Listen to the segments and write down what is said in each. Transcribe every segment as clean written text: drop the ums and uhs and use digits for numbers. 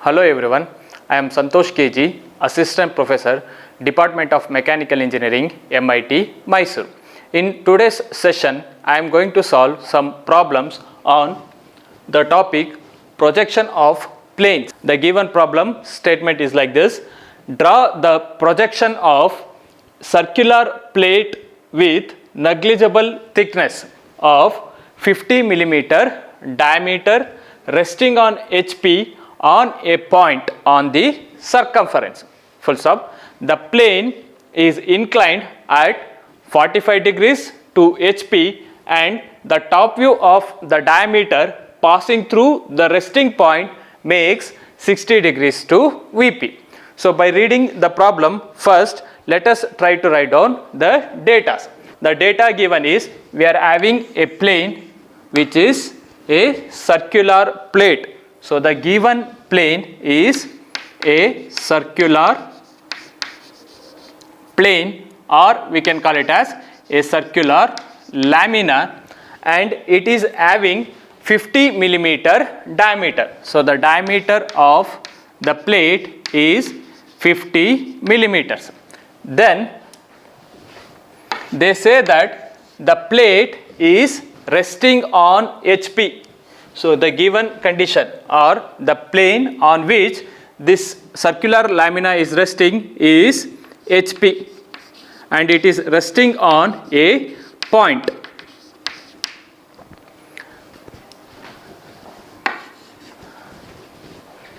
Hello everyone, I am Santhosh KG, Assistant Professor, Department of Mechanical Engineering, MIT, Mysore. In today's session, I am going to solve some problems on the topic projection of planes. The given problem statement is like this: draw the projection of circular plate with negligible thickness of 50 millimeter diameter resting on HP on a point on the circumference. Full stop. The plane is inclined at 45 degrees to HP and the top view of the diameter passing through the resting point makes 60 degrees to VP. So by reading the problem, first let us try to write down the data. The data given is, we are having a plane which is a circular plate. So the given plane is a circular plane, or we can call it as a circular lamina, and it is having 50 millimeter diameter. So the diameter of the plate is 50 millimeters. Then they say that the plate is resting on HP. So the given condition, or the plane on which this circular lamina is resting, is HP, and it is resting on a point.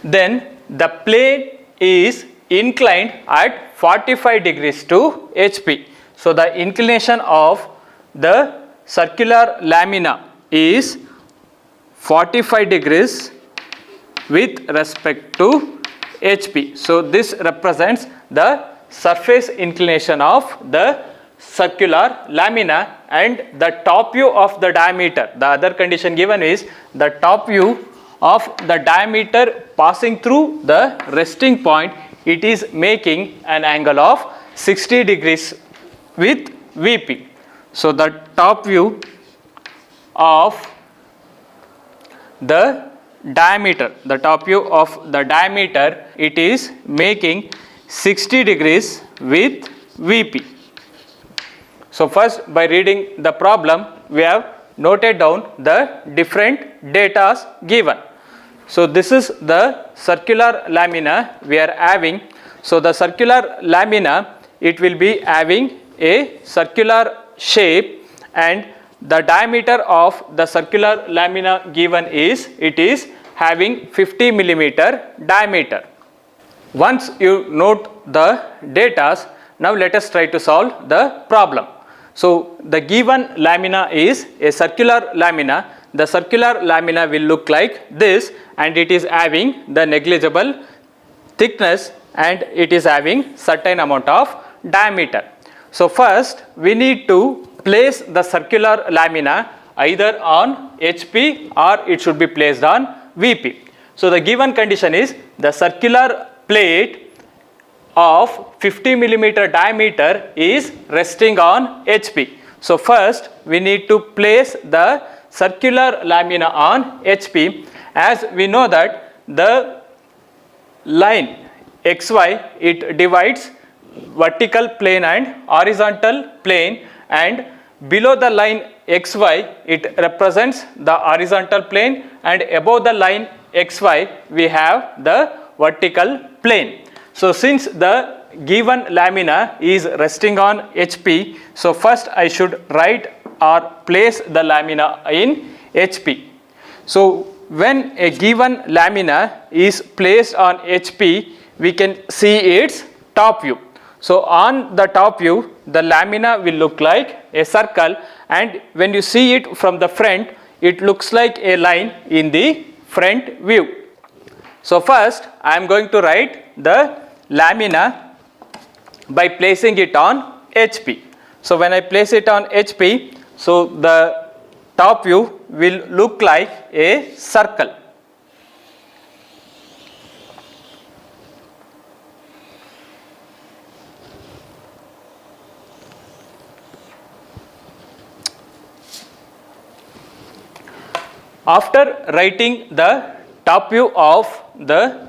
Then the plane is inclined at 45 degrees to HP. So the inclination of the circular lamina is 45 degrees with respect to HP. So this represents the surface inclination of the circular lamina, and the top view of the diameter. The other condition given is the top view of the diameter passing through the resting point. It is making an angle of 60 degrees with VP. So the top view of the diameter, it is making 60 degrees with VP. So first, by reading the problem, we have noted down the different data given. So this is the circular lamina we are having. So the circular lamina, it will be having a circular shape, and the diameter of the circular lamina given is, it is having 50 millimeter diameter. Once you note the data, now let us try to solve the problem. So the given lamina is a circular lamina. The circular lamina will look like this, and it is having the negligible thickness, and it is having certain amount of diameter. So first we need to place the circular lamina either on HP or it should be placed on VP. So the given condition is, the circular plate of 50 millimeter diameter is resting on HP. So first we need to place the circular lamina on HP. As we know that the line XY, it divides vertical plane and horizontal plane, and below the line XY, it represents the horizontal plane, and above the line XY we have the vertical plane. So since the given lamina is resting on HP, so first I should write or place the lamina in HP. So when a given lamina is placed on HP, we can see its top view. So on the top view, the lamina will look like a circle, and when you see it from the front, it looks like a line in the front view. So first I am going to write the lamina by placing it on HP. So when I place it on HP, so the top view will look like a circle. After writing the top view of the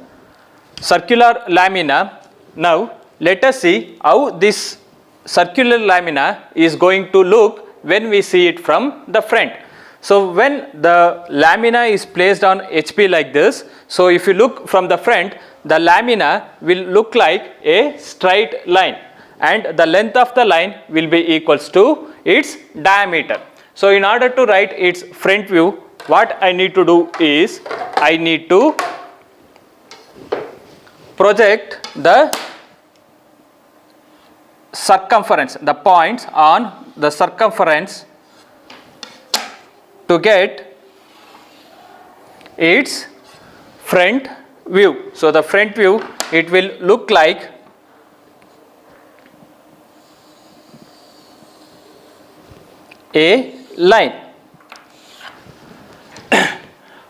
circular lamina. Now let us see how this circular lamina is going to look when we see it from the front. So when the lamina is placed on HP like this, so if you look from the front, the lamina will look like a straight line and the length of the line will be equals to its diameter. So in order to write its front view, what I need to do is I need to project the circumference, the points on the circumference to get its front view. So the front view, it will look like a line.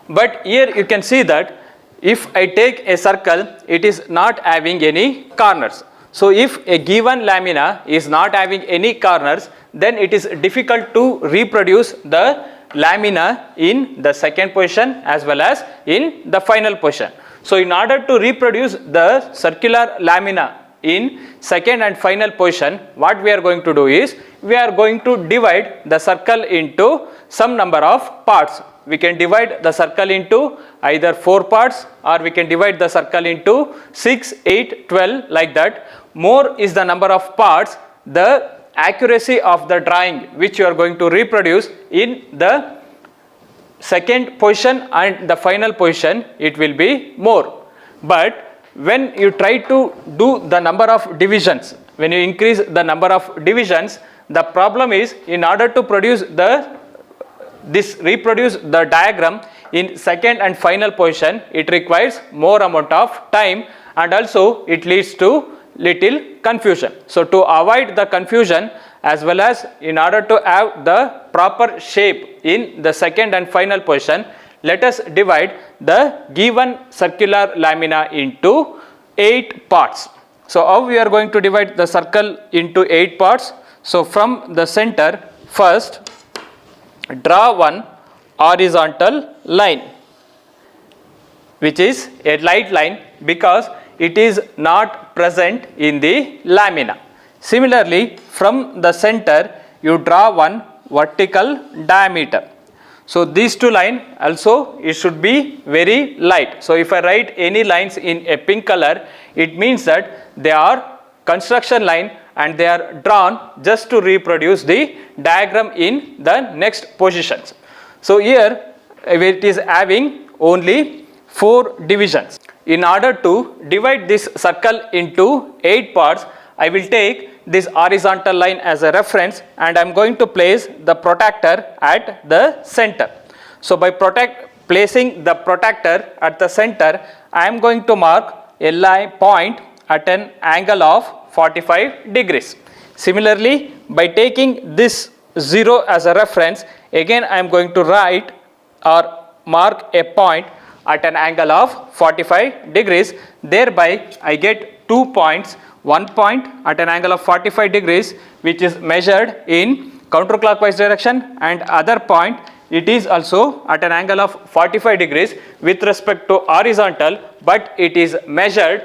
But here you can see that if I take a circle, it is not having any corners. So if a given lamina is not having any corners, then it is difficult to reproduce the lamina in the second position as well as in the final position. So in order to reproduce the circular lamina in second and final position, what we are going to do is we are going to divide the circle into some number of parts. We can divide the circle into either 4 parts or we can divide the circle into 6, 8, 12 like that. More is the number of parts, the accuracy of the drawing which you are going to reproduce in the second position and the final position, it will be more. But when you try to do the number of divisions, when you increase the number of divisions, the problem is in order to produce reproduce the diagram in second and final position, it requires more amount of time and also it leads to little confusion. So to avoid the confusion as well as in order to have the proper shape in the second and final position, let us divide the given circular lamina into 8 parts. So how we are going to divide the circle into 8 parts? So from the center, first draw one horizontal line which is a light line because it is not present in the lamina. Similarly, from the center you draw one vertical diameter. So these two lines also it should be very light. So if I write any lines in a pink color, it means that they are construction line and they are drawn just to reproduce the diagram in the next positions. So here it is having only 4 divisions. In order to divide this circle into 8 parts, I will take this horizontal line as a reference and I am going to place the protractor at the center. So by placing the protractor at the center, I am going to mark a line point at an angle of 45 degrees. Similarly, by taking this 0 as a reference, again I am going to write or mark a point at an angle of 45 degrees. Thereby I get 2 points, one point at an angle of 45 degrees which is measured in counterclockwise direction and other point it is also at an angle of 45 degrees with respect to horizontal, but it is measured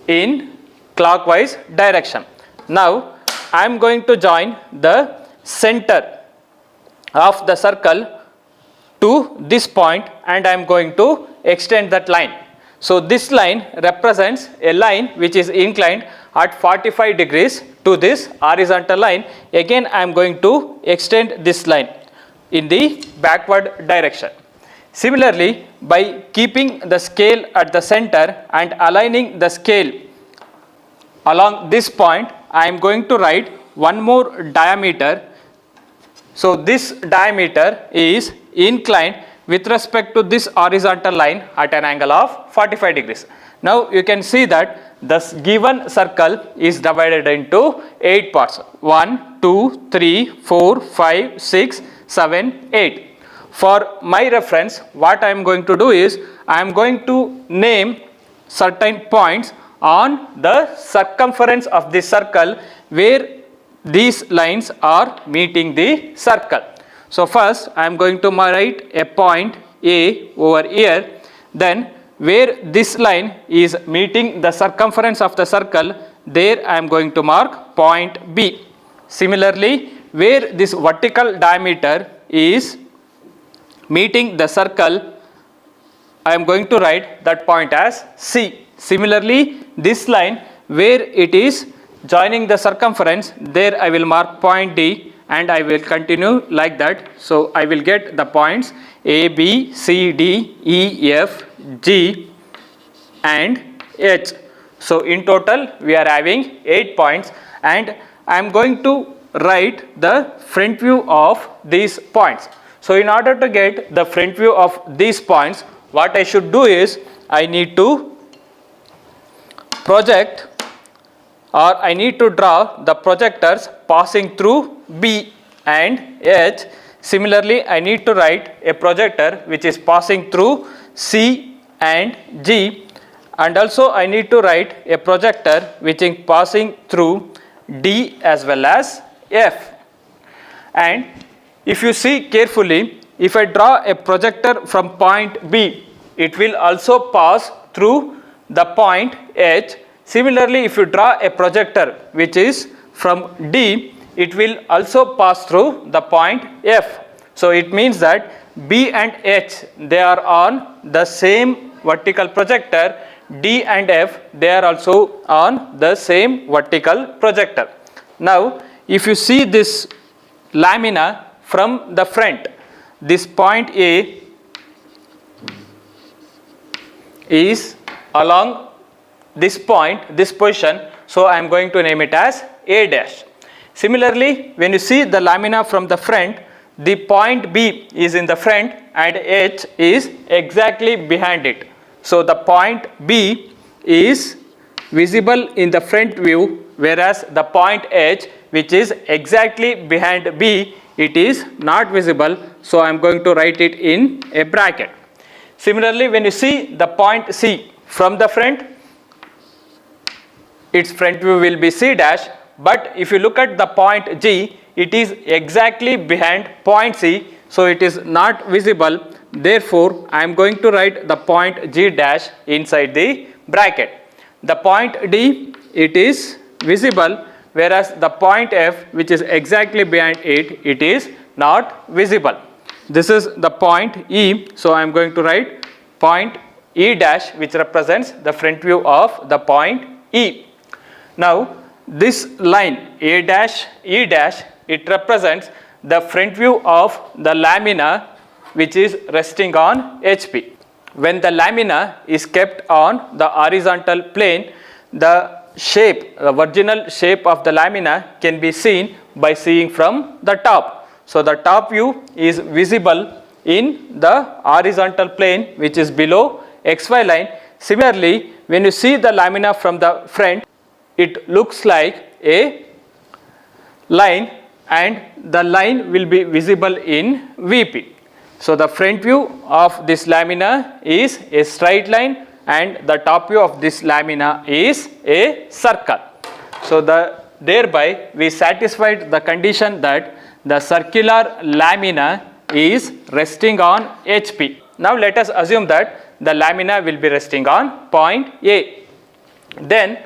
in clockwise direction. Now I am going to join the center of the circle to this point and I am going to extend that line. So this line represents a line which is inclined at 45 degrees to this horizontal line. Again I am going to extend this line in the backward direction. Similarly, by keeping the scale at the center and aligning the scale along this point, I am going to write one more diameter. So this diameter is inclined with respect to this horizontal line at an angle of 45 degrees. Now you can see that this given circle is divided into 8 parts. 1, 2, 3, 4, 5, 6, 7, 8. For my reference, what I am going to do is I am going to name certain points on the circumference of this circle where these lines are meeting the circle. So first I am going to write a point A over here, then where this line is meeting the circumference of the circle, there I am going to mark point B. Similarly, where this vertical diameter is meeting the circle, I am going to write that point as C. Similarly, this line where it is joining the circumference, there I will mark point D, and I will continue like that. So I will get the points A, B, C, D, E, F, G and H. So in total we are having 8 points, and I am going to write the front view of these points. So in order to get the front view of these points, what I should do is I need to project, or I need to draw the projectors passing through B and H. Similarly, I need to write a projector which is passing through C and G, and also I need to write a projector which is passing through D as well as F. And if you see carefully, if I draw a projector from point B, it will also pass through the point H. Similarly, if you draw a projector which is from D, it will also pass through the point F. So it means that B and H, they are on the same vertical projector. D and F, they are also on the same vertical projector. Now if you see this lamina from the front, this point A is along this point, this position, so I am going to name it as A dash. Similarly, when you see the lamina from the front, the point B is in the front and H is exactly behind it. So the point B is visible in the front view, whereas the point H, which is exactly behind B, it is not visible. So I am going to write it in a bracket. Similarly, when you see the point C from the front, its front view will be C dash, but if you look at the point G, it is exactly behind point C, so it is not visible. Therefore, I am going to write the point G dash inside the bracket. The point D, it is visible, whereas the point F, which is exactly behind it, it is not visible. This is the point E, so I am going to write point E dash, which represents the front view of the point E. Now this line A dash, E dash, it represents the front view of the lamina which is resting on HP. When the lamina is kept on the horizontal plane, the shape, the original shape of the lamina can be seen by seeing from the top. So the top view is visible in the horizontal plane which is below XY line. Similarly, when you see the lamina from the front, it looks like a line, and the line will be visible in VP. So the front view of this lamina is a straight line, and the top view of this lamina is a circle. So thereby we satisfied the condition that the circular lamina is resting on HP. Now let us assume that the lamina will be resting on point A. Then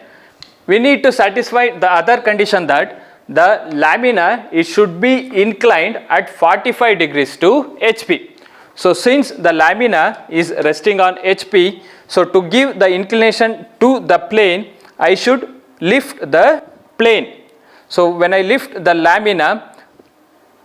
we need to satisfy the other condition that the lamina, it should be inclined at 45 degrees to HP. So since the lamina is resting on HP, so to give the inclination to the plane, I should lift the plane. So when I lift the lamina,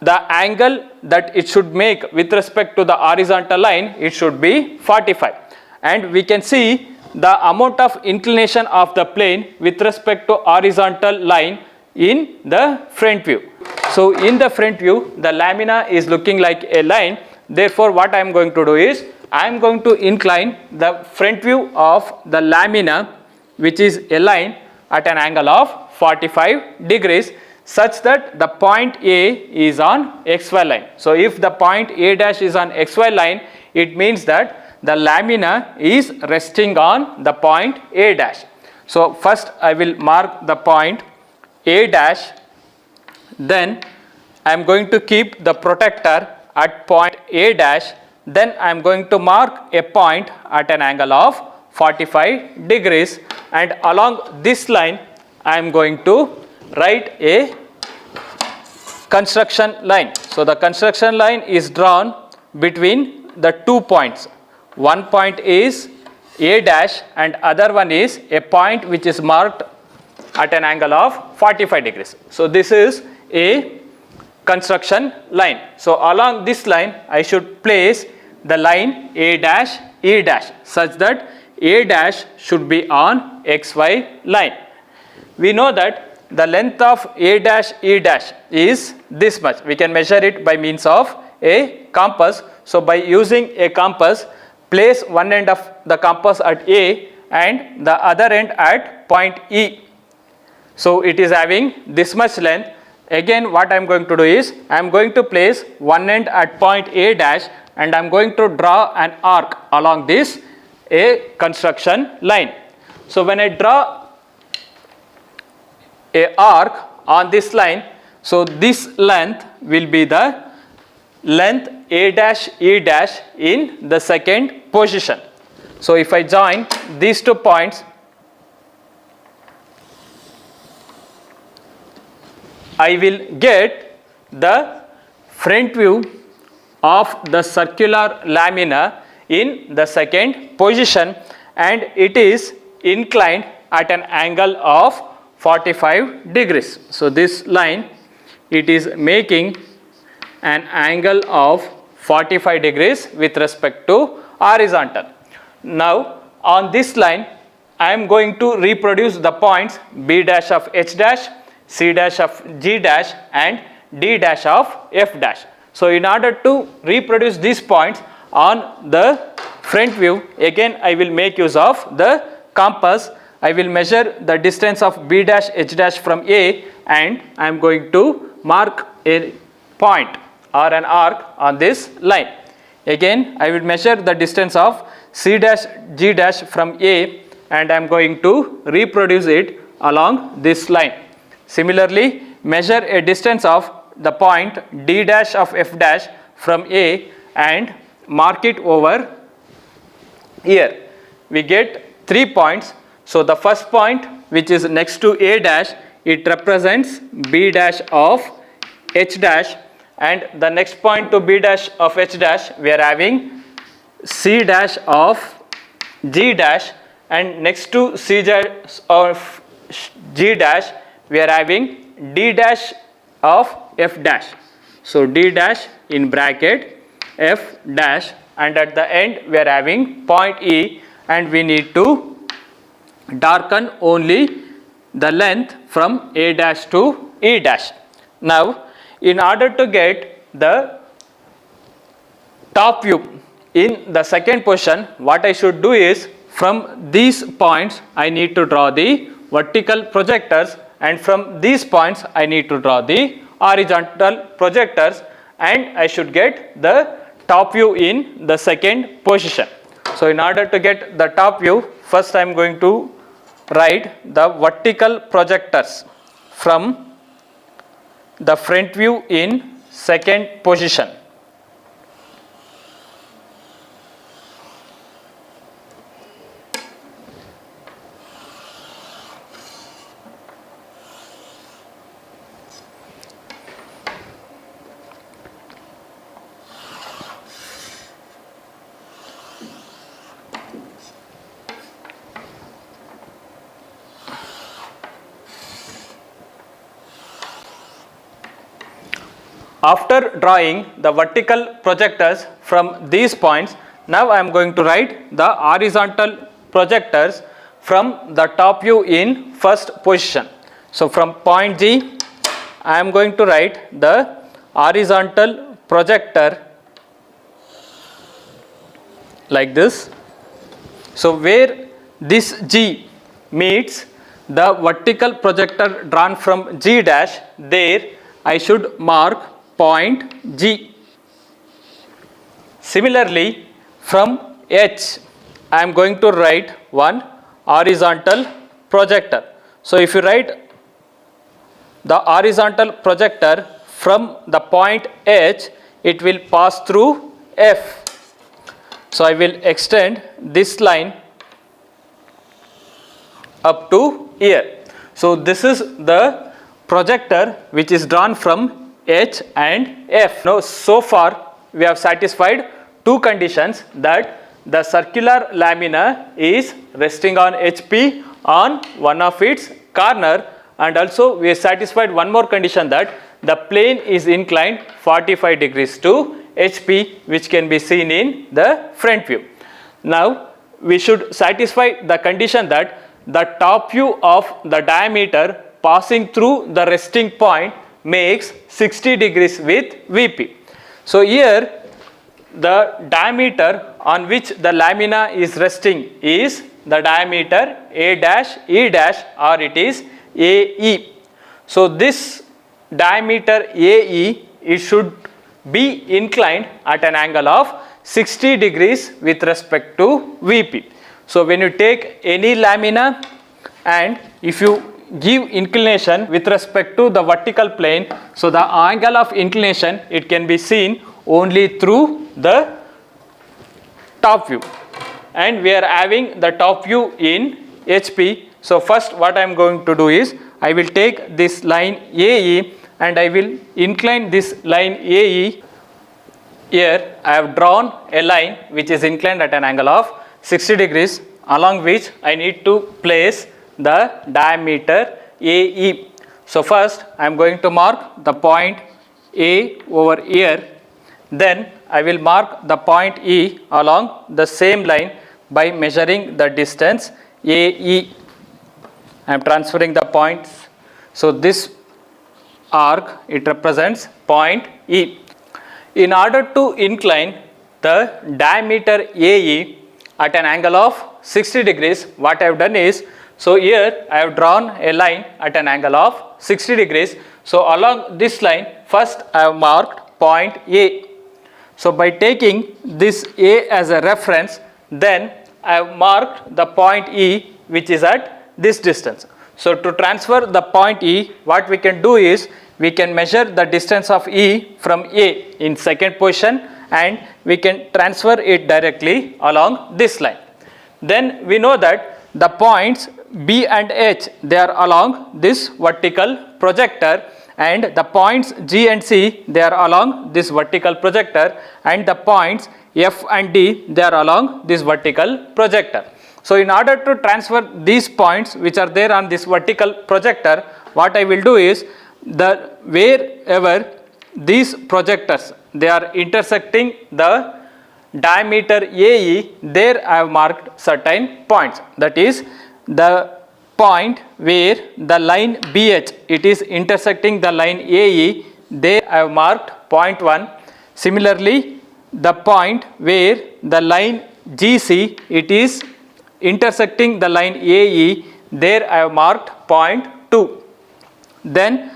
the angle that it should make with respect to the horizontal line, it should be 45. And we can see the amount of inclination of the plane with respect to horizontal line in the front view. So in the front view, the lamina is looking like a line. Therefore, what I am going to do is, I am going to incline the front view of the lamina, which is a line, at an angle of 45 degrees, such that the point A is on XY line. So if the point A dash is on XY line, it means that the lamina is resting on the point A dash. So first I will mark the point A dash, then I am going to keep the protector at point A dash, then I am going to mark a point at an angle of 45 degrees, and along this line I am going to write a construction line. So the construction line is drawn between the 2 points. One point is A dash and other one is a point which is marked at an angle of 45 degrees. So this is a construction line. So along this line I should place the line A dash E dash such that A dash should be on XY line. We know that the length of A dash E dash is this much. We can measure it by means of a compass. So by using a compass, place one end of the compass at A and the other end at point E. So it is having this much length. Again what I am going to do is I am going to place one end at point A dash and I am going to draw an arc along this a construction line. So when I draw a arc on this line, so this length will be the length A dash E dash in the second position. So if I join these 2 points, I will get the front view of the circular lamina in the second position, and it is inclined at an angle of 45 degrees. So this line, it is making an angle of 45 degrees with respect to horizontal. Now on this line I am going to reproduce the points B dash of H dash, C dash of G dash and D dash of F dash. So in order to reproduce these points on the front view, again I will make use of the compass. I will measure the distance of B dash H dash from A and I am going to mark a point or an arc on this line. Again I will measure the distance of C dash G dash from A and I am going to reproduce it along this line. Similarly, measure a distance of the point D dash of F dash from A and mark it over here. We get 3 points. So the first point, which is next to A dash, it represents B dash of H dash, and the next point to B dash of H dash, we are having C dash of G dash, and next to C dash of G dash we are having D dash of F dash. So D dash in bracket F dash, and at the end we are having point E, and we need to darken only the length from A dash to E dash. Now in order to get the top view in the second position, what I should do is from these points I need to draw the vertical projectors, and from these points I need to draw the horizontal projectors, and I should get the top view in the second position. So in order to get the top view, first I am going to write the vertical projectors from the front view in second position. After drawing the vertical projectors from these points, now I am going to write the horizontal projectors from the top view in first position. So from point G, I am going to write the horizontal projector like this. So where this G meets the vertical projector drawn from G dash, there I should mark point G. Similarly, from H I am going to write one horizontal projector. So if you write the horizontal projector from the point H, it will pass through F. So I will extend this line up to here. So this is the projector which is drawn from H and F. Now so far we have satisfied two conditions, that the circular lamina is resting on HP on one of its corner, and also we have satisfied one more condition, that the plane is inclined 45 degrees to HP, which can be seen in the front view. Now we should satisfy the condition that the top view of the diameter passing through the resting point makes 60 degrees with VP. So here the diameter on which the lamina is resting is the diameter A dash E dash, or it is AE. So this diameter AE, it should be inclined at an angle of 60 degrees with respect to VP. So when you take any lamina and if you give inclination with respect to the vertical plane, so the angle of inclination, it can be seen only through the top view, and we are having the top view in HP. So first what I am going to do is, I will take this line AE and I will incline this line AE. Here I have drawn a line which is inclined at an angle of 60 degrees, along which I need to place the diameter AE. So first I am going to mark the point A over here, then I will mark the point E along the same line by measuring the distance AE. I am transferring the points. So this arc, it represents point E. In order to incline the diameter AE at an angle of 60 degrees, what I have done is, so here I have drawn a line at an angle of 60 degrees. So along this line, first I have marked point A. So by taking this A as a reference, then I have marked the point E, which is at this distance. So to transfer the point E, what we can do is, we can measure the distance of E from A in second position, and we can transfer it directly along this line. Then we know that the points B and H, they are along this vertical projector, and the points G and C, they are along this vertical projector, and the points F and D, they are along this vertical projector. So in order to transfer these points which are there on this vertical projector, what I will do is, wherever these projectors, they are intersecting the diameter AE, there I have marked certain points. That is, the point where the line BH, it is intersecting the line AE, there I have marked point 1. Similarly, the point where the line GC, it is intersecting the line AE, there I have marked point 2. Then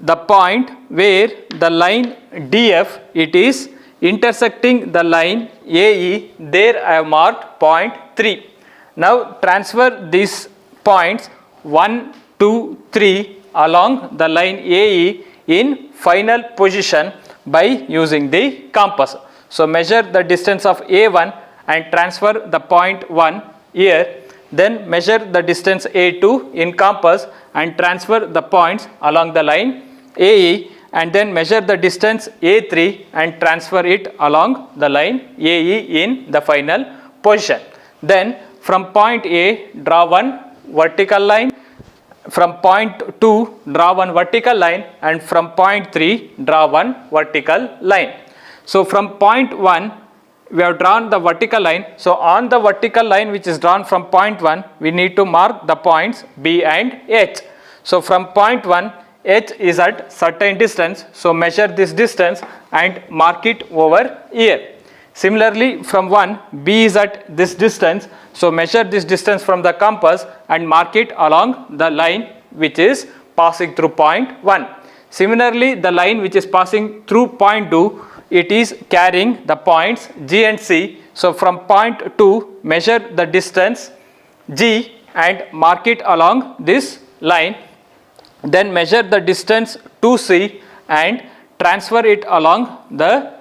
the point where the line DF, it is intersecting the line AE, there I have marked point 3. Now transfer these points 1, 2, 3 along the line AE in final position by using the compass. So measure the distance of A1 and transfer the point 1 here, then measure the distance A2 in compass and transfer the points along the line AE, and then measure the distance A3 and transfer it along the line AE in the final position. Then from point A, draw one vertical line, from point 2 draw one vertical line, and from point 3 draw one vertical line. So from point 1 we have drawn the vertical line. So on the vertical line which is drawn from point 1, we need to mark the points B and H. So from point 1, H is at certain distance, so measure this distance and mark it over here. Similarly, from 1, B is at this distance, so measure this distance from the compass and mark it along the line which is passing through point 1. Similarly, the line which is passing through point 2, it is carrying the points G and C. So from point 2, measure the distance G and mark it along this line. Then measure the distance 2C and transfer it along the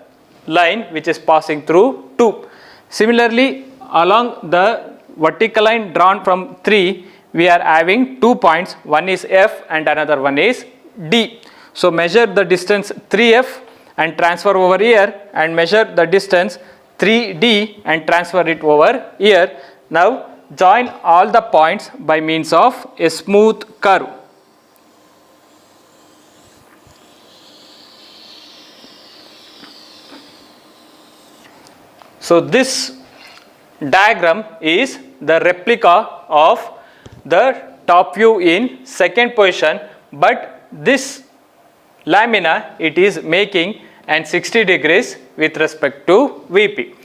line which is passing through 2. Similarly, along the vertical line drawn from 3, we are having 2 points, one is F and another one is D. So measure the distance 3F and transfer over here, and measure the distance 3D and transfer it over here. Now join all the points by means of a smooth curve. So this diagram is the replica of the top view in second position, but this lamina, it is making an 60 degrees with respect to VP.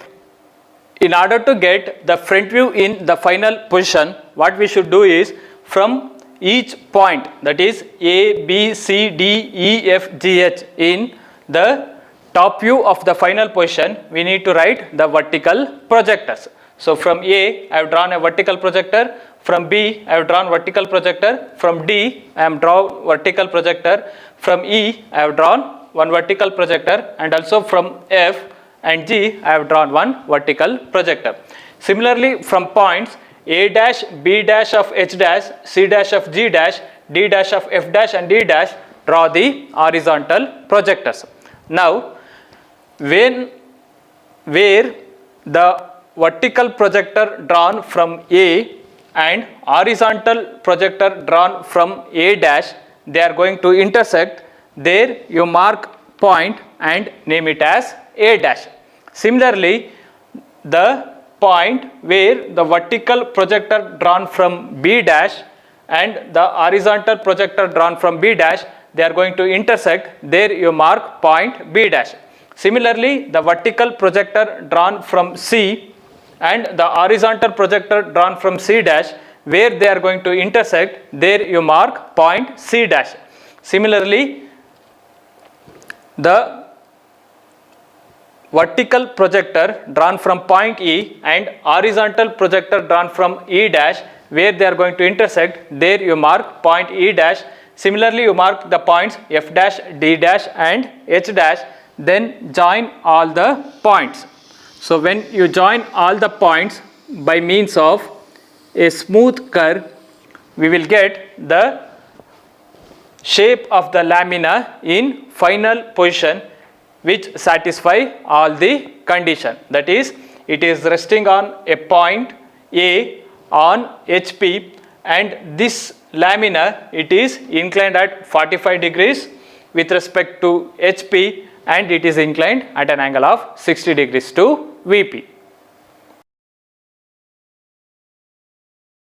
In order to get the front view in the final position, what we should do is, from each point, that is A, B, C, D, E, F, G, H, in the top view of the final position, we need to write the vertical projectors. So from A, I have drawn a vertical projector. From B, I have drawn vertical projector. From D, I am drawn vertical projector. From E, I have drawn one vertical projector, and also from F and G, I have drawn one vertical projector. Similarly, from points A dash, B dash of H dash, C dash of G dash, D dash of F dash and D dash, draw the horizontal projectors. Now, where the vertical projector drawn from A and horizontal projector drawn from A dash, they are going to intersect, there you mark point and name it as A dash. Similarly, the point where the vertical projector drawn from B dash and the horizontal projector drawn from B dash, they are going to intersect, there you mark point B dash. Similarly, the vertical projector drawn from C and the horizontal projector drawn from C dash, where they are going to intersect, there you mark point C dash. Similarly, the vertical projector drawn from point E and horizontal projector drawn from E dash, where they are going to intersect, there you mark point E dash. Similarly, you mark the points F dash, D dash and H dash, then join all the points. So when you join all the points by means of a smooth curve, we will get the shape of the lamina in final position, which satisfy all the condition. That is, it is resting on a point A on HP, and this lamina, it is inclined at 45 degrees with respect to HP, and it is inclined at an angle of 60 degrees to VP.